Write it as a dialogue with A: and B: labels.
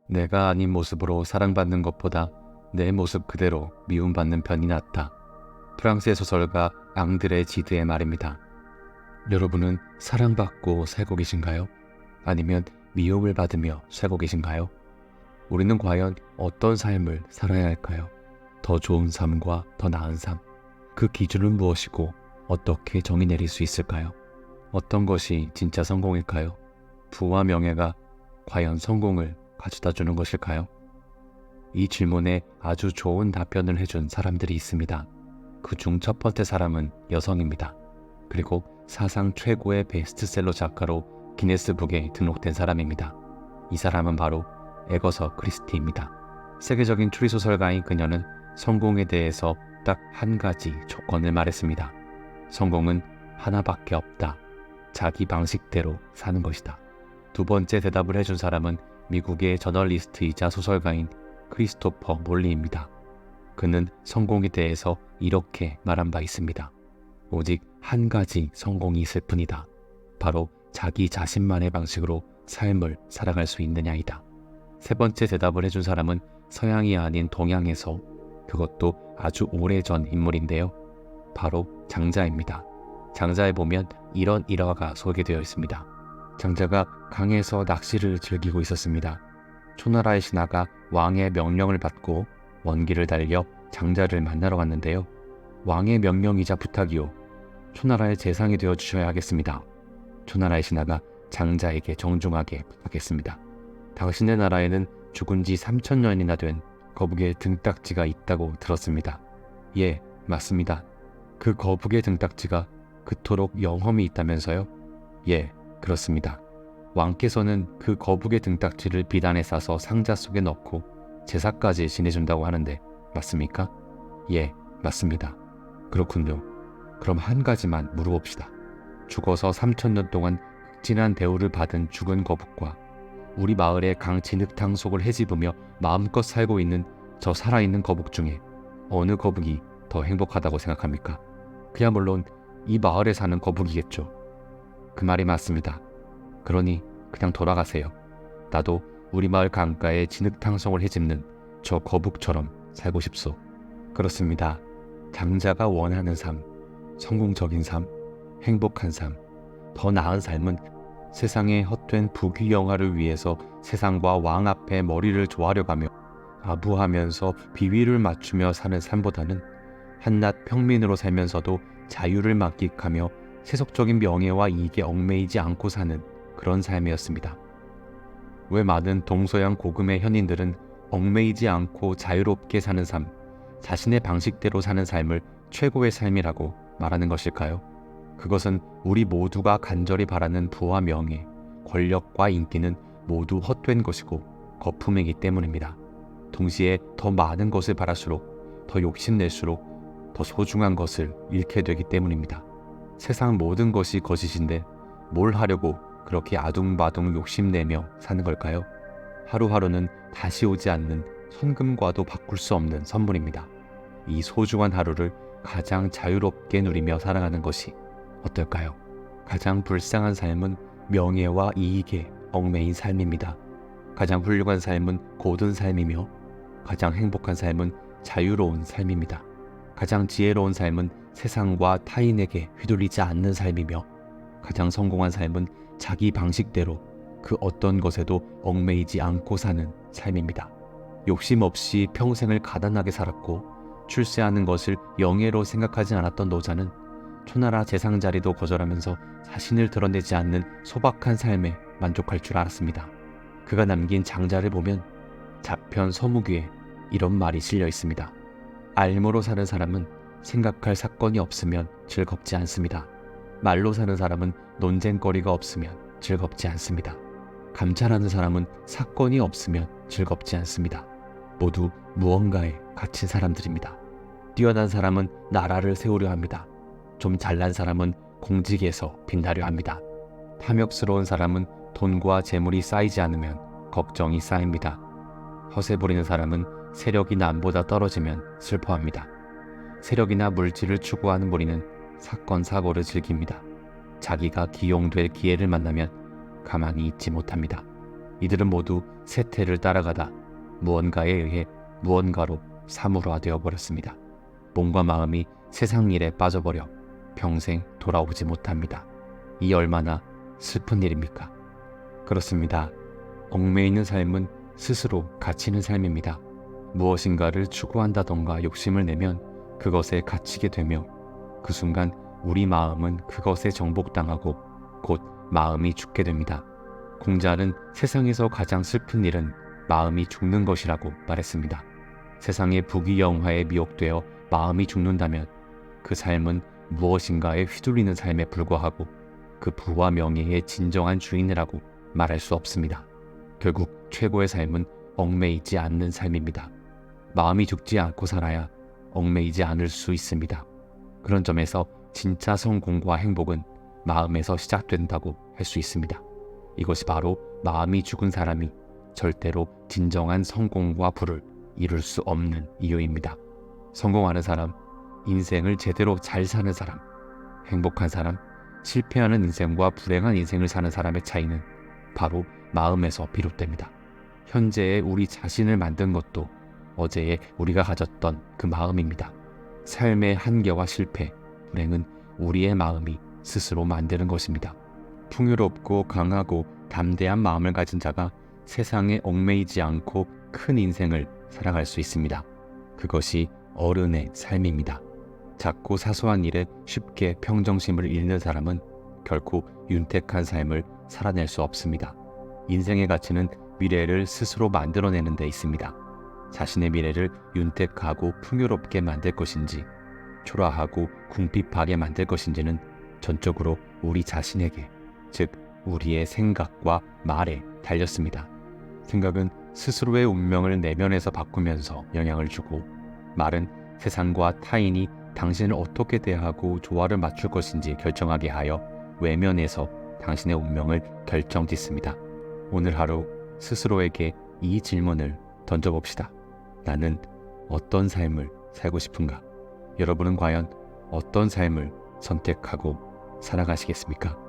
A: 내가 아닌 모습으로 사랑받는 것보다 내 모습 그대로 미움받는 편이 낫다. 프랑스의 소설가 앙드레 지드의 말입니다. 여러분은 사랑받고 살고 계신가요? 아니면 미움을 받으며 살고 계신가요? 우리는 과연 어떤 삶을 살아야 할까요? 더 좋은 삶과 더 나은 삶. 그 기준은 무엇이고 어떻게 정의 내릴 수 있을까요? 어떤 것이 진짜 성공일까요? 부와 명예가 과연 성공을 가져다 주는 것일까요? 이 질문에 아주 좋은 답변을 해준 사람들이 있습니다. 그중 첫 번째 사람은 여성입니다. 그리고 사상 최고의 베스트셀러 작가로 기네스북에 등록된 사람입니다. 이 사람은 바로 애거서 크리스티입니다. 세계적인 추리소설가인 그녀는 성공에 대해서 딱 한 가지 조건을 말했습니다. 성공은 하나밖에 없다. 자기 방식대로 사는 것이다. 두 번째 대답을 해준 사람은 미국의 저널리스트이자 소설가인 크리스토퍼 몰리입니다. 그는 성공에 대해서 이렇게 말한 바 있습니다. 오직 한 가지 성공이 있을 뿐이다. 바로 자기 자신만의 방식으로 삶을 살아갈 수 있느냐이다. 세 번째 대답을 해준 사람은 서양이 아닌 동양에서, 그것도 아주 오래전 인물인데요. 바로 장자입니다. 장자에 보면 이런 일화가 소개되어 있습니다. 장자가 강에서 낚시를 즐기고 있었습니다. 초나라의 신하가 왕의 명령을 받고 먼 길을 달려 장자를 만나러 갔는데요. 왕의 명령이자 부탁이요. 초나라의 재상이 되어 주셔야 하겠습니다. 초나라의 신하가 장자에게 정중하게 부탁했습니다. 당신의 나라에는 죽은 지 3000년이나 된 거북의 등딱지가 있다고 들었습니다. 예, 맞습니다. 그 거북의 등딱지가 그토록 영험이 있다면서요? 예, 그렇습니다. 왕께서는 그 거북의 등딱지를 비단에 싸서 상자 속에 넣고 제사까지 지내준다고 하는데 맞습니까? 예, 맞습니다. 그렇군요. 그럼 한 가지만 물어봅시다. 죽어서 3000년 동안 극진한 대우를 받은 죽은 거북과 우리 마을의 강 진흙탕 속을 헤집으며 마음껏 살고 있는 저 살아있는 거북 중에 어느 거북이 더 행복하다고 생각합니까? 그야 물론 이 마을에 사는 거북이겠죠. 그 말이 맞습니다. 그러니 그냥 돌아가세요. 나도 우리 마을 강가에 진흙탕성을 헤집는 저 거북처럼 살고 싶소. 그렇습니다. 장자가 원하는 삶, 성공적인 삶, 행복한 삶, 더 나은 삶은 세상의 헛된 부귀영화를 위해서 세상과 왕 앞에 머리를 조아려가며 아부하면서 비위를 맞추며 사는 삶보다는 한낱 평민으로 살면서도 자유를 만끽하며 세속적인 명예와 이익에 얽매이지 않고 사는 그런 삶이었습니다. 왜 많은 동서양 고금의 현인들은 얽매이지 않고 자유롭게 사는 삶, 자신의 방식대로 사는 삶을 최고의 삶이라고 말하는 것일까요? 그것은 우리 모두가 간절히 바라는 부와 명예, 권력과 인기는 모두 헛된 것이고 거품이기 때문입니다. 동시에 더 많은 것을 바랄수록, 더 욕심낼수록 더 소중한 것을 잃게 되기 때문입니다. 세상 모든 것이 거짓인데 뭘 하려고 그렇게 아둥바둥 욕심내며 사는 걸까요? 하루하루는 다시 오지 않는 현금과도 바꿀 수 없는 선물입니다. 이 소중한 하루를 가장 자유롭게 누리며 살아가는 것이 어떨까요? 가장 불쌍한 삶은 명예와 이익에 얽매인 삶입니다. 가장 훌륭한 삶은 고든 삶이며 가장 행복한 삶은 자유로운 삶입니다. 가장 지혜로운 삶은 세상과 타인에게 휘둘리지 않는 삶이며 가장 성공한 삶은 자기 방식대로 그 어떤 것에도 얽매이지 않고 사는 삶입니다. 욕심 없이 평생을 가난하게 살았고 출세하는 것을 영예로 생각하지 않았던 노자는 초나라 재상 자리도 거절하면서 자신을 드러내지 않는 소박한 삶에 만족할 줄 알았습니다. 그가 남긴 장자를 보면 자편 서무귀에 이런 말이 실려 있습니다. 알모로 사는 사람은 생각할 사건이 없으면 즐겁지 않습니다. 말로 사는 사람은 논쟁거리가 없으면 즐겁지 않습니다. 감찰하는 사람은 사건이 없으면 즐겁지 않습니다. 모두 무언가에 갇힌 사람들입니다. 뛰어난 사람은 나라를 세우려 합니다. 좀 잘난 사람은 공직에서 빛나려 합니다. 탐욕스러운 사람은 돈과 재물이 쌓이지 않으면 걱정이 쌓입니다. 허세 부리는 사람은 세력이 남보다 떨어지면 슬퍼합니다. 세력이나 물질을 추구하는 무리는 사건 사고를 즐깁니다. 자기가 기용될 기회를 만나면 가만히 있지 못합니다. 이들은 모두 세태를 따라가다 무언가에 의해 무언가로 사물화되어 버렸습니다. 몸과 마음이 세상 일에 빠져버려 평생 돌아오지 못합니다. 이 얼마나 슬픈 일입니까? 그렇습니다. 얽매이는 삶은 스스로 갇히는 삶입니다. 무엇인가를 추구한다던가 욕심을 내면 그것에 갇히게 되며 그 순간 우리 마음은 그것에 정복당하고 곧 마음이 죽게 됩니다. 공자는 세상에서 가장 슬픈 일은 마음이 죽는 것이라고 말했습니다. 세상의 부귀영화에 미혹되어 마음이 죽는다면 그 삶은 무엇인가에 휘둘리는 삶에 불과하고 그 부와 명예의 진정한 주인이라고 말할 수 없습니다. 결국 최고의 삶은 얽매이지 않는 삶입니다. 마음이 죽지 않고 살아야 얽매이지 않을 수 있습니다. 그런 점에서 진짜 성공과 행복은 마음에서 시작된다고 할 수 있습니다. 이것이 바로 마음이 죽은 사람이 절대로 진정한 성공과 부를 이룰 수 없는 이유입니다. 성공하는 사람, 인생을 제대로 잘 사는 사람, 행복한 사람, 실패하는 인생과 불행한 인생을 사는 사람의 차이는 바로 마음에서 비롯됩니다. 현재의 우리 자신을 만든 것도 어제의 우리가 가졌던 그 마음입니다. 삶의 한계와 실패, 불행은 우리의 마음이 스스로 만드는 것입니다. 풍요롭고 강하고 담대한 마음을 가진 자가 세상에 얽매이지 않고 큰 인생을 살아갈 수 있습니다. 그것이 어른의 삶입니다. 작고 사소한 일에 쉽게 평정심을 잃는 사람은 결코 윤택한 삶을 살아낼 수 없습니다. 인생의 가치는 미래를 스스로 만들어내는 데 있습니다. 자신의 미래를 윤택하고 풍요롭게 만들 것인지 초라하고 궁핍하게 만들 것인지는 전적으로 우리 자신에게, 즉 우리의 생각과 말에 달렸습니다. 생각은 스스로의 운명을 내면에서 바꾸면서 영향을 주고, 말은 세상과 타인이 당신을 어떻게 대하고 조화를 맞출 것인지 결정하게 하여 외면에서 당신의 운명을 결정짓습니다. 오늘 하루 스스로에게 이 질문을 던져봅시다. 나는 어떤 삶을 살고 싶은가? 여러분은 과연 어떤 삶을 선택하고 살아가시겠습니까?